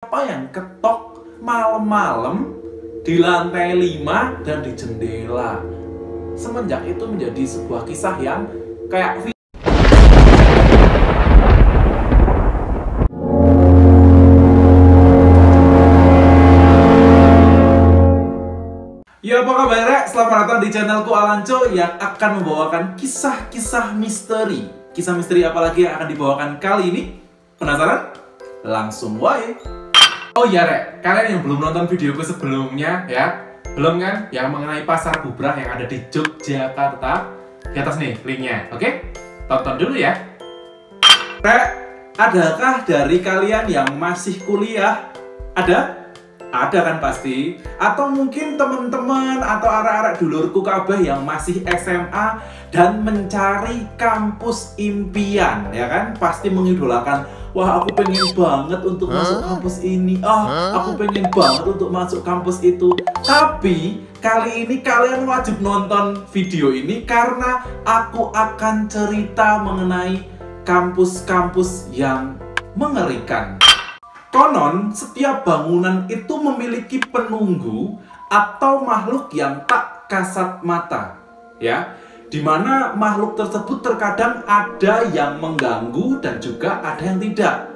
Apa yang ketok malam-malam di lantai 5 dan di jendela? Semenjak itu menjadi sebuah kisah yang kayak ya, apa kabar rek? Selamat datang di channelku Alanco yang akan membawakan kisah-kisah misteri. Kisah misteri apa lagi yang akan dibawakan kali ini? Penasaran? Langsung wae. Oh iya rek, kalian yang belum nonton videoku sebelumnya ya, belum kan? Yang mengenai pasar bubrah yang ada di Yogyakarta, di atas nih linknya, oke? Tonton dulu ya. Rek, adakah dari kalian yang masih kuliah? Ada? Ada kan pasti? Atau mungkin teman-teman atau arek-arek dulurku kabeh yang masih SMA dan mencari kampus impian, ya kan? Pasti mengidolakan, wah aku pengen banget untuk masuk kampus ini, aku pengen banget untuk masuk kampus itu. Tapi kali ini kalian wajib nonton video ini karena aku akan cerita mengenai kampus-kampus yang mengerikan. Konon, setiap bangunan itu memiliki penunggu atau makhluk yang tak kasat mata, ya. Dimana makhluk tersebut terkadang ada yang mengganggu dan juga ada yang tidak.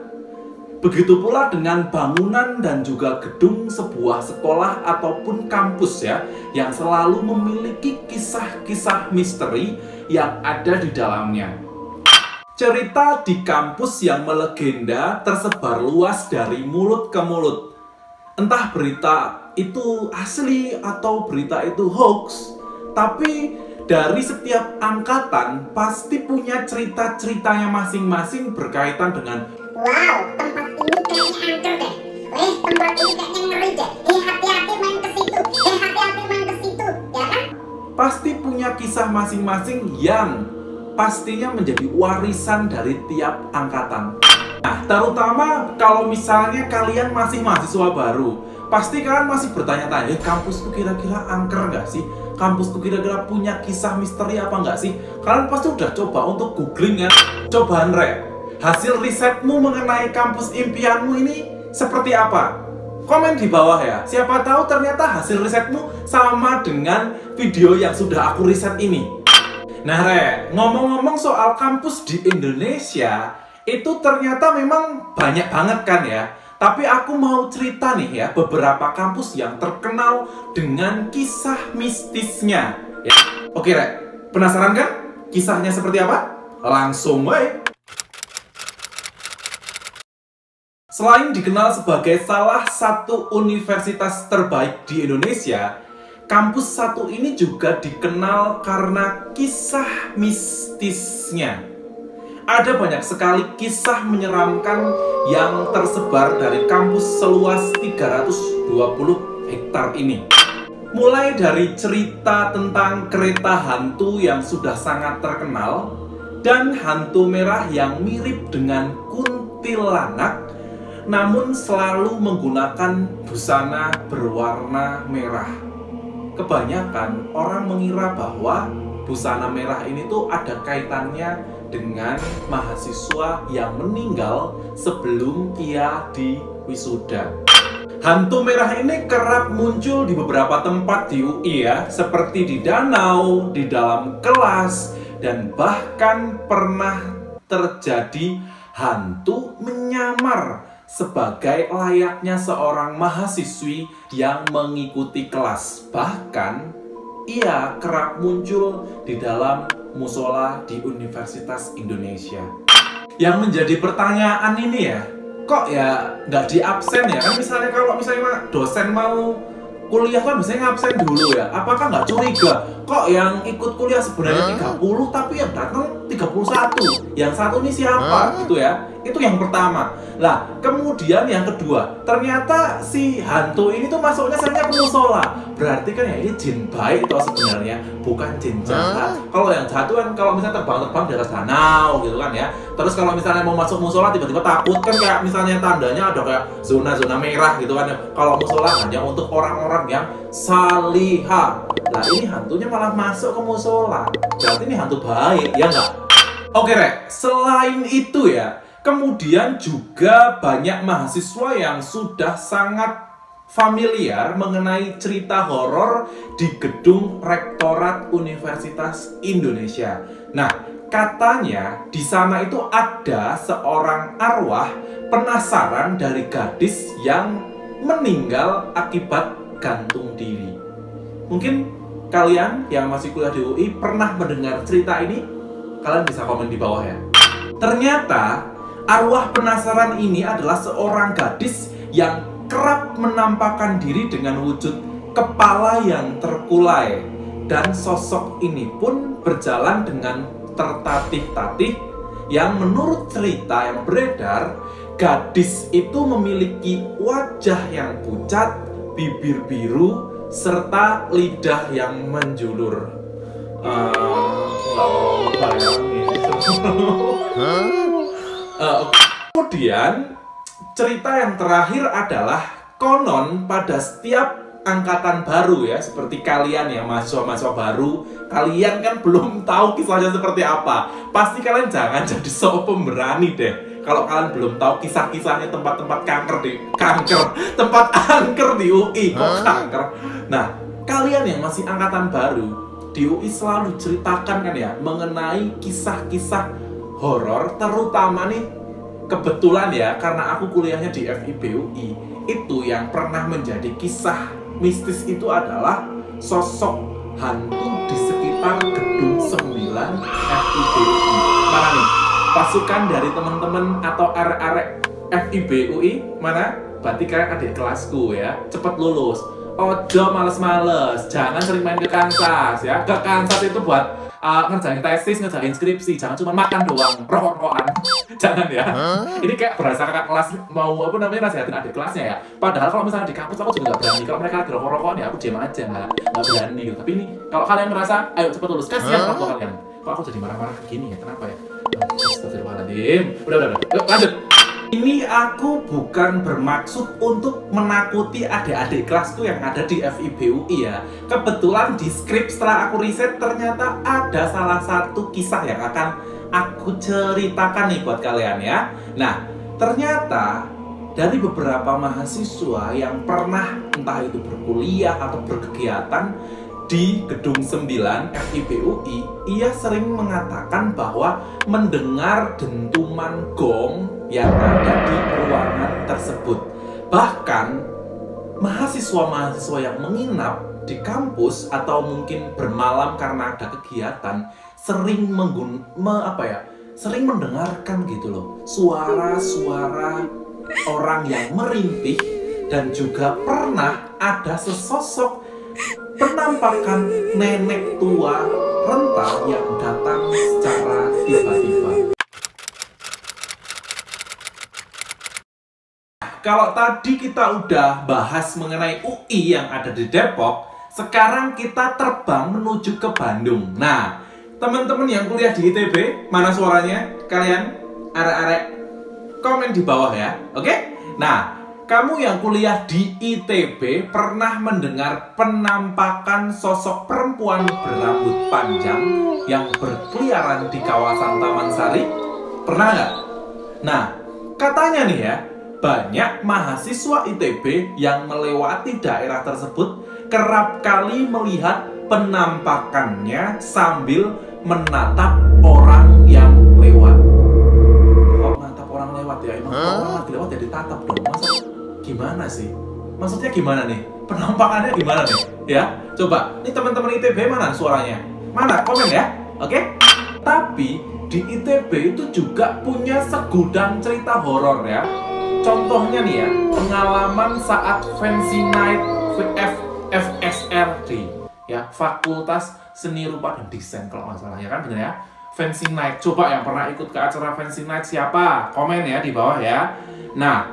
Begitu pula dengan bangunan dan juga gedung sebuah sekolah ataupun kampus ya, yang selalu memiliki kisah-kisah misteri yang ada di dalamnya. Cerita di kampus yang melegenda tersebar luas dari mulut ke mulut. Entah berita itu asli atau berita itu hoax, tapi dari setiap angkatan pasti punya cerita-ceritanya masing-masing berkaitan dengan wow, tempat ini kayaknya angker deh. Tempat ini kayaknya ngeri deh. Hati-hati main ke situ. Hati-hati main ke situ, ya kan? Pasti punya kisah masing-masing yang pastinya menjadi warisan dari tiap angkatan. Nah, terutama kalau misalnya kalian masih mahasiswa baru, pasti kalian masih bertanya-tanya, kampusku kira-kira angker nggak sih? Kampusku kira-kira punya kisah misteri apa nggak sih? Kalian pasti udah coba untuk googling kan? Cobaan rek, hasil risetmu mengenai kampus impianmu ini seperti apa? Komen di bawah ya. Siapa tahu ternyata hasil risetmu sama dengan video yang sudah aku riset ini. Nah rek, ngomong-ngomong soal kampus di Indonesia, itu ternyata memang banyak banget kan ya. Tapi aku mau cerita nih ya, beberapa kampus yang terkenal dengan kisah mistisnya ya. Oke rek, penasaran kan? Kisahnya seperti apa? Langsung wae. Selain dikenal sebagai salah satu universitas terbaik di Indonesia, kampus satu ini juga dikenal karena kisah mistisnya. Ada banyak sekali kisah menyeramkan yang tersebar dari kampus seluas 320 hektar ini. Mulai dari cerita tentang kereta hantu yang sudah sangat terkenal dan hantu merah yang mirip dengan kuntilanak namun selalu menggunakan busana berwarna merah. Kebanyakan orang mengira bahwa busana merah ini tuh ada kaitannya dengan mahasiswa yang meninggal sebelum ia diwisuda. Hantu merah ini kerap muncul di beberapa tempat di UI ya, seperti di danau, di dalam kelas, dan bahkan pernah terjadi hantu menyamar sebagai layaknya seorang mahasiswi yang mengikuti kelas. Bahkan, ia kerap muncul di dalam musola di Universitas Indonesia. Yang menjadi pertanyaan ini ya, kok ya nggak di absen ya? Kan misalnya kalau misalnya dosen mau kuliah kan biasanya ngabsen dulu ya. Apakah nggak curiga? Kok yang ikut kuliah sebenarnya 30 tapi yang datang 31? Yang satu ini siapa? Gitu ya. Itu yang pertama. Lah, kemudian yang kedua, ternyata si hantu ini tuh masuknya sebenarnya ke musola. Berarti kan ya ini jin baik toh sebenarnya, bukan jin jahat. Kalau yang jahat tuh kan kalau misalnya terbang-terbang di atas danau gitu kan ya. Terus kalau misalnya mau masuk musola tiba-tiba takut kan kayak misalnya tandanya ada kayak zona-zona merah gitu kan. Kalau musola hanya untuk orang-orang yang salihah. Lah ini hantunya malah masuk ke musola. Berarti ini hantu baik, ya nggak? Oke rek, selain itu ya, Kemudian juga banyak mahasiswa yang sudah sangat familiar mengenai cerita horor di gedung Rektorat Universitas Indonesia. Nah, katanya di sana itu ada seorang arwah penasaran dari gadis yang meninggal akibat gantung diri. Mungkin kalian yang masih kuliah di UI pernah mendengar cerita ini? Kalian bisa komen di bawah ya. Ternyata arwah penasaran ini adalah seorang gadis yang kerap menampakkan diri dengan wujud kepala yang terkulai, dan sosok ini pun berjalan dengan tertatih-tatih yang menurut cerita yang beredar, gadis itu memiliki wajah yang pucat, bibir biru, serta lidah yang menjulur. Kemudian cerita yang terakhir adalah konon pada setiap angkatan baru ya, seperti kalian ya, mahasiswa-mahasiswa baru, kalian kan belum tahu kisahnya seperti apa. Pasti kalian jangan jadi sok pemberani deh kalau kalian belum tahu kisah-kisahnya tempat-tempat tempat angker di UI. Kok kanker? Nah, kalian yang masih angkatan baru di UI selalu ceritakan kan ya mengenai kisah-kisah horor, terutama nih kebetulan ya, karena aku kuliahnya di FIB UI, itu yang pernah menjadi kisah mistis itu adalah sosok hantu di sekitar gedung 9 FIB UI. Mana nih? Pasukan dari teman-teman atau arek-arek FIB UI mana? Berarti kalian adik kelasku ya, cepet lulus. Ojo males-males, jangan sering main ke Kansas ya. Ke Kansas itu buat ngerjain tesis, ngerjain skripsi, jangan cuma makan doang, rokok-rokokan. Jangan ya. Ini kayak berasa kakak kelas mau apa namanya nasihatin adik kelasnya ya. Padahal kalau misalnya di kampus aku juga nggak berani. Kalau mereka lagi rokok-rokokan ya aku diam aja, nggak berani gitu. Tapi ini kalau kalian ngerasa, ayo cepet lulus, kasihan rokok kalian. Kok aku jadi marah-marah begini ya? Kenapa ya? Astagfirullahaladzim. Udah. Yuk lanjut. Ini aku bukan bermaksud untuk menakuti adik-adik kelasku yang ada di FIB UI ya. Kebetulan di skrip setelah aku riset ternyata ada salah satu kisah yang akan aku ceritakan nih buat kalian ya. Nah, ternyata dari beberapa mahasiswa yang pernah entah itu berkuliah atau berkegiatan di gedung 9 FIB UI, ia sering mengatakan bahwa mendengar dentuman gong yang ada di ruangan tersebut. Bahkan mahasiswa-mahasiswa yang menginap di kampus atau mungkin bermalam karena ada kegiatan sering sering mendengarkan gitu loh suara-suara orang yang merintih, dan juga pernah ada sesosok penampakan nenek tua renta yang datang secara tiba-tiba. Kalau tadi kita udah bahas mengenai UI yang ada di Depok, sekarang kita terbang menuju ke Bandung. Nah, teman-teman yang kuliah di ITB, mana suaranya? Kalian, arek-arek, komen di bawah ya, oke? Nah, kamu yang kuliah di ITB pernah mendengar penampakan sosok perempuan berambut panjang yang berkeliaran di kawasan Taman Sari? Pernah nggak? Nah, katanya nih ya, banyak mahasiswa ITB yang melewati daerah tersebut kerap kali melihat penampakannya sambil menatap orang yang lewat. Kok menatap orang lewat ya? Emang orang lagi lewat ya ditatap dong? Masa gimana sih? Maksudnya gimana nih? Penampakannya gimana nih? Ya, coba. Ini teman-teman ITB mana suaranya? Mana? Komen ya, oke? Tapi di ITB itu juga punya segudang cerita horor ya. Contohnya nih ya, pengalaman saat Fancy Night FSRD ya, Fakultas Seni Rupa dan Desain kalau nggak salah ya kan, bener ya? Fancy Night, coba yang pernah ikut ke acara Fancy Night siapa? Komen ya di bawah ya. Nah,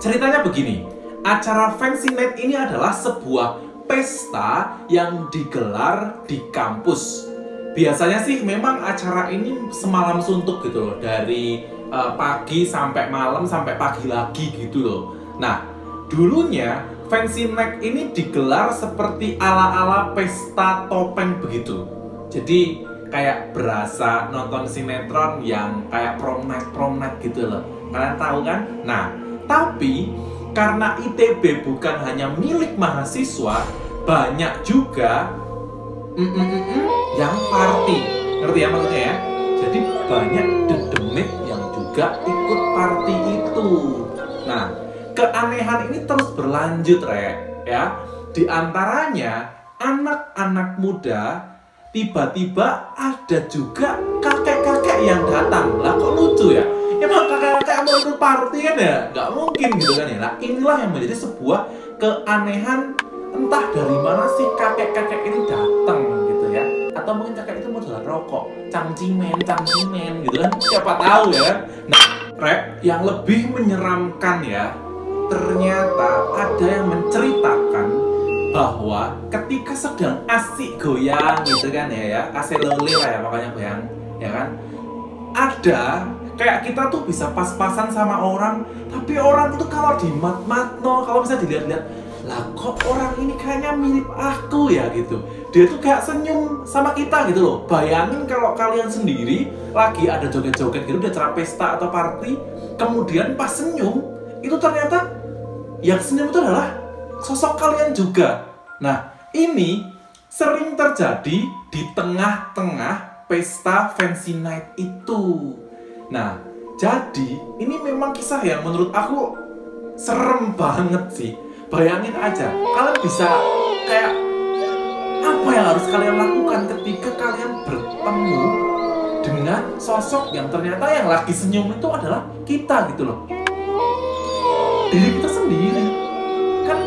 ceritanya begini, acara Fancy Night ini adalah sebuah pesta yang digelar di kampus. Biasanya sih memang acara ini semalam suntuk gitu loh, dari pagi sampai malam sampai pagi lagi gitu loh. Nah, dulunya Fancy Night ini digelar seperti ala-ala pesta topeng begitu. Jadi kayak berasa nonton sinetron yang kayak prom night gitu loh. Kalian tahu kan? Nah, tapi karena ITB bukan hanya milik mahasiswa, banyak juga yang party. Ngerti ya maksudnya ya? Jadi banyak dedemit yang juga ikut party itu. Nah, keanehan ini terus berlanjut, ya. Di antaranya anak-anak muda, tiba-tiba ada juga kakek-kakek yang datang. Lah kok lucu ya? Emang kakek-kakek mau ikut party kan ya? Nggak mungkin gitu kan ya. Nah, inilah yang menjadi sebuah keanehan, entah dari mana sih kakek-kakek ini datang gitu ya. Atau mungkin kakek itu mau jualan rokok, cangcimen gitu kan, siapa tahu ya. Nah, yang lebih menyeramkan ya, ternyata ada yang menceritakan bahwa ketika sedang asik goyang gitu kan ya, asik loli lah ya, makanya goyang ya kan, ada kayak kita tuh bisa pas-pasan sama orang, tapi orang itu kalau di mat-matno, kalau bisa dilihat-lihat, lah kok orang ini kayaknya mirip aku ya gitu. Dia tuh kayak senyum sama kita gitu loh. Bayangin kalau kalian sendiri lagi ada joget-joget gitu di acara pesta atau party, kemudian pas senyum, itu ternyata yang senyum itu adalah sosok kalian juga. Nah, ini sering terjadi di tengah-tengah pesta fancy night itu. Nah, jadi ini memang kisah yang menurut aku serem banget sih. Bayangin aja, kalian bisa kayak apa yang harus kalian lakukan ketika kalian bertemu dengan sosok yang ternyata yang lagi senyum itu adalah kita gitu loh. Diri kita sendiri. Kan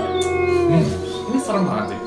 ini serem banget sih.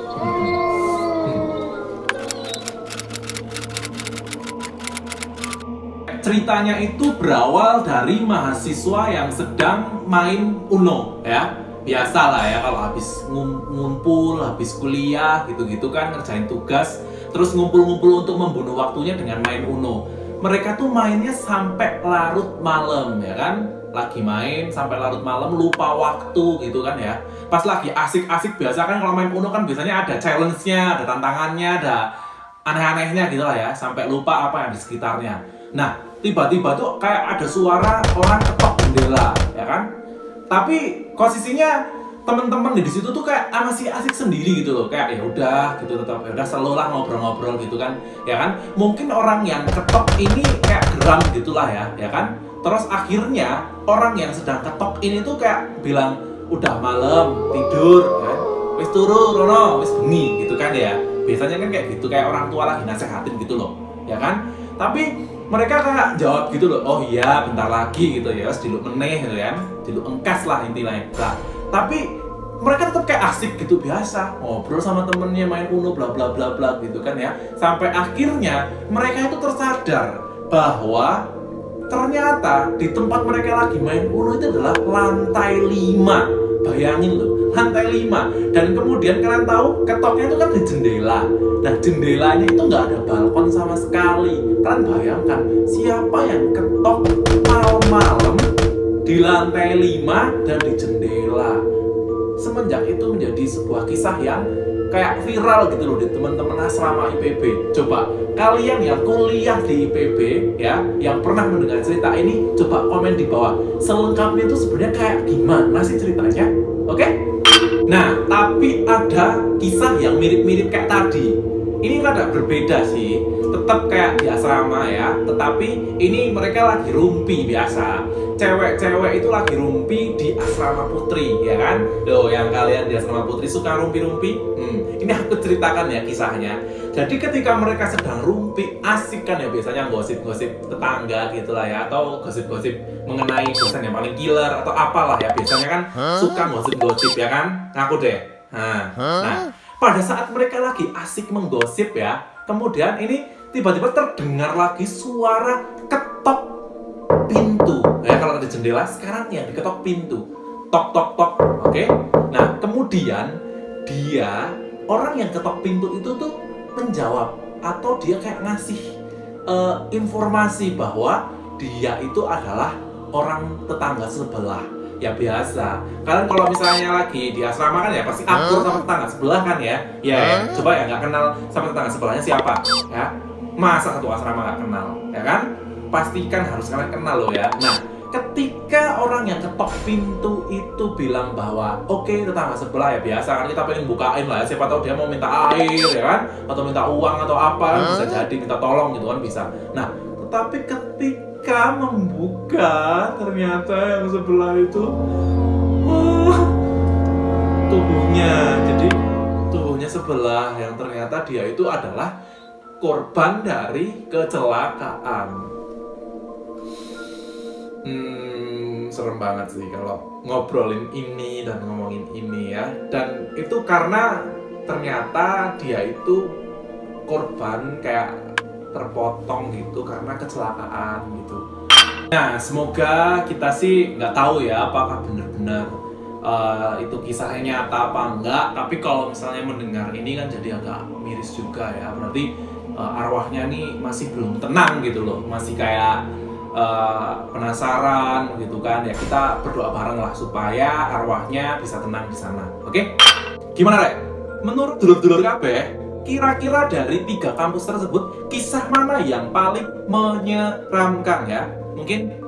Ceritanya itu berawal dari mahasiswa yang sedang main Uno ya. Biasalah ya kalau habis ngumpul, habis kuliah gitu-gitu kan, ngerjain tugas, terus ngumpul-ngumpul untuk membunuh waktunya dengan main Uno. Mereka tuh mainnya sampai larut malam ya kan, lagi main sampai larut malam, lupa waktu gitu kan ya. Pas lagi asik-asik, biasa kan kalau main Uno kan biasanya ada challenge-nya, ada tantangannya, ada aneh-anehnya gitu lah ya, sampai lupa apa yang di sekitarnya. Nah, tiba-tiba tuh kayak ada suara orang ketok jendela ya kan. Tapi posisinya temen-temen di situ tuh kayak masih asik sendiri gitu loh, kayak ya udah gitu, tetap ya udah selalu lah ngobrol-ngobrol gitu kan, ya kan. Mungkin orang yang ketok ini kayak geram gitulah ya kan. Terus akhirnya orang yang sedang ketok ini tuh kayak bilang udah malam tidur, kan, wis turu rono, wis bengi gitu kan ya. Biasanya kan kayak gitu, kayak orang tua lagi nasehatin gitu loh, ya kan. Tapi mereka kayak jawab gitu loh, oh iya bentar lagi gitu ya, diluk meneh gitu kan, diluk engkas lah intinya. Nah, tapi mereka tetap kayak asik gitu, biasa ngobrol sama temennya, main Uno bla bla bla bla gitu kan ya. Sampai akhirnya mereka itu tersadar bahwa ternyata di tempat mereka lagi main Uno itu adalah lantai 5. Bayangin loh, lantai 5. Dan kemudian kalian tahu ketoknya itu kan di jendela. Nah, jendelanya itu nggak ada balkon sama sekali. Kalian bayangkan siapa yang ketok malam-malam di lantai 5 dan di jendela. Semenjak itu menjadi sebuah kisah yang kayak viral gitu loh di teman-teman asrama IPB. Coba kalian yang kuliah di IPB ya, yang pernah mendengar cerita ini, coba komen di bawah. Selengkapnya itu sebenarnya kayak gimana sih ceritanya? Oke? Nah, tapi ada kisah yang mirip-mirip kayak tadi. Ini rada berbeda sih, tetap kayak di asrama ya, tetapi ini mereka lagi rumpi biasa. Cewek-cewek itu lagi rumpi di asrama putri, ya kan? Loh, yang kalian di asrama putri suka rumpi-rumpi? Ini aku ceritakan ya kisahnya. Jadi ketika mereka sedang rumpi, asik kan ya, biasanya gosip-gosip tetangga gitulah ya, atau gosip-gosip mengenai dosen yang paling killer atau apalah ya, biasanya kan suka gosip-gosip ya kan? Ngaku deh. Nah, pada saat mereka lagi asik menggosip ya, kemudian ini tiba-tiba terdengar lagi suara ketok pintu. Ya, kalau ada jendela, sekarang yang diketok pintu. Tok tok tok. Oke. Nah, kemudian orang yang ketok pintu itu tuh menjawab, atau dia kayak ngasih informasi bahwa dia itu adalah orang tetangga sebelah. Ya biasa, kalian kalau misalnya lagi di asrama kan ya pasti akur sama tetangga sebelah kan ya. Ya, coba ya nggak kenal sama tetangga sebelahnya siapa ya. Masa satu asrama nggak kenal, ya kan? Pastikan harus kalian kenal loh ya. Nah, ketika orang yang ketok pintu itu bilang bahwa oke, tetangga sebelah ya biasa kan, kita pengen bukain lah ya, siapa tahu dia mau minta air ya kan, atau minta uang atau apa, bisa jadi minta tolong gitu kan bisa. Nah, tetapi ketika membuka ternyata yang sebelah itu tubuhnya sebelah yang ternyata dia itu adalah korban dari kecelakaan. Serem banget sih kalau ngobrolin ini dan ngomongin ini ya. Dan itu karena ternyata dia itu korban kayak terpotong gitu karena kecelakaan gitu. Nah, semoga kita sih nggak tahu ya apakah benar-benar itu kisahnya nyata apa enggak. Tapi kalau misalnya mendengar ini kan jadi agak miris juga ya. Berarti arwahnya nih masih belum tenang gitu loh, masih kayak penasaran gitu kan ya. Kita berdoa bareng lah supaya arwahnya bisa tenang di sana. Oke? Gimana Rek? Menurut dulur-dulur kabeh, kira-kira dari 3 kampus tersebut kisah mana yang paling menyeramkan ya? Mungkin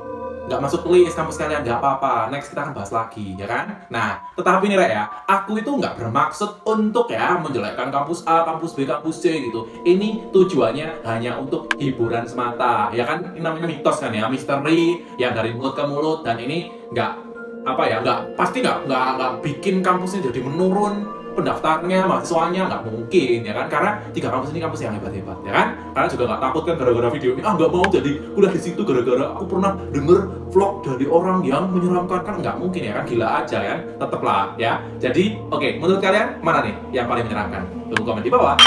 nggak masuk list kampus kalian, nggak apa-apa, next kita akan bahas lagi ya kan. Nah, tetapi nih Rek ya, aku itu nggak bermaksud untuk ya menjelekkan kampus A, kampus B, kampus C gitu. Ini tujuannya hanya untuk hiburan semata ya kan. Ini namanya mitos kan ya, misteri yang dari mulut ke mulut. Dan ini nggak apa ya, pasti nggak bikin kampusnya jadi menurun pendaftarnya, mahasiswanya, nggak mungkin ya kan, karena 3 kampus ini kampus yang hebat-hebat ya kan. Karena juga nggak takut kan gara-gara video ini, nggak mau jadi kuliah di situ gara-gara aku pernah denger vlog dari orang yang menyeramkan, kan nggak mungkin ya kan, gila aja kan, teteplah ya. Jadi oke, menurut kalian mana nih yang paling menyeramkan? Tunggu komen di bawah.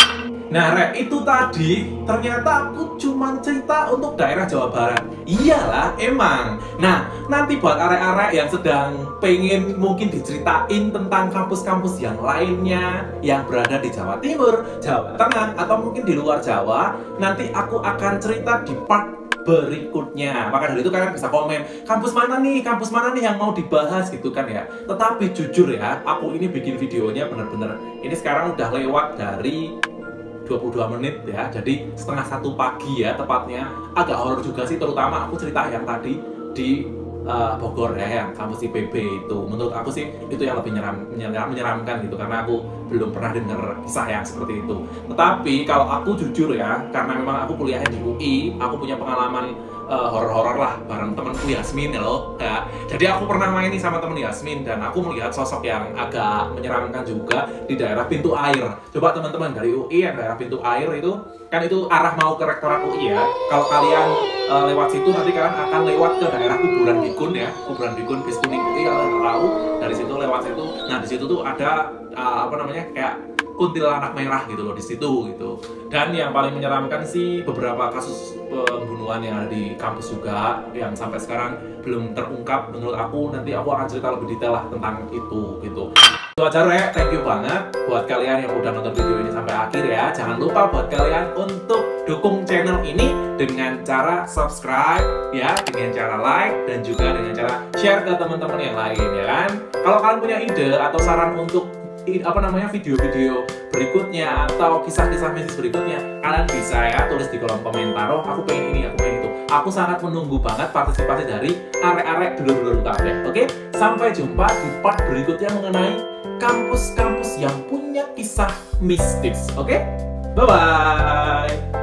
Nah Rek, itu tadi ternyata aku cuma cerita untuk daerah Jawa Barat. Iyalah, emang. Nah, nanti buat arek-arek yang sedang pengen mungkin diceritain tentang kampus-kampus yang lainnya yang berada di Jawa Timur, Jawa Tengah, atau mungkin di luar Jawa, nanti aku akan cerita di part berikutnya. Maka dari itu kalian bisa komen, kampus mana nih yang mau dibahas gitu kan ya. Tetapi jujur ya, aku ini bikin videonya bener-bener, ini sekarang udah lewat dari 22 menit ya, jadi 12:30 pagi ya tepatnya. Agak horor juga sih, terutama aku cerita yang tadi di Bogor ya, yang kampus IPB itu. Menurut aku sih itu yang lebih menyeramkan gitu, karena aku belum pernah dengar kisah yang seperti itu. Tetapi kalau aku jujur ya, karena memang aku kuliahnya di UI, aku punya pengalaman horor-horor lah bareng temenku Yasmin ya loh ya. Jadi aku pernah main nih sama temen Yasmin, dan aku melihat sosok yang agak menyeramkan juga di daerah pintu air. Coba teman-teman dari UI yang daerah pintu air itu, kan itu arah mau ke rektorat UI ya. Kalau kalian lewat situ nanti kalian akan lewat ke daerah kuburan Bikun ya, kuburan Bikun bis kuning UI, kalian tahu dari situ lewat situ. Nah di situ tuh ada apa namanya, kayak kuntilanak merah gitu loh di situ gitu. Dan yang paling menyeramkan sih beberapa kasus pembunuhan yang ada di kampus juga yang sampai sekarang belum terungkap. Menurut aku nanti aku akan cerita lebih detail lah tentang itu gitu. Itu aja Rek, thank you banget buat kalian yang udah nonton video ini sampai akhir ya. Jangan lupa buat kalian untuk dukung channel ini dengan cara subscribe ya, dengan cara like, dan juga dengan cara share ke teman-teman yang lain ya kan. Kalau kalian punya ide atau saran untuk apa namanya video-video berikutnya atau kisah-kisah mistis berikutnya, kalian bisa ya tulis di kolom komentar. Oh, aku pengen ini, aku pengen itu. Aku sangat menunggu banget partisipasi dari arek-arek dulur-dulur kabeh. Oke, sampai jumpa di part berikutnya mengenai kampus-kampus yang punya kisah mistis. Oke, bye bye.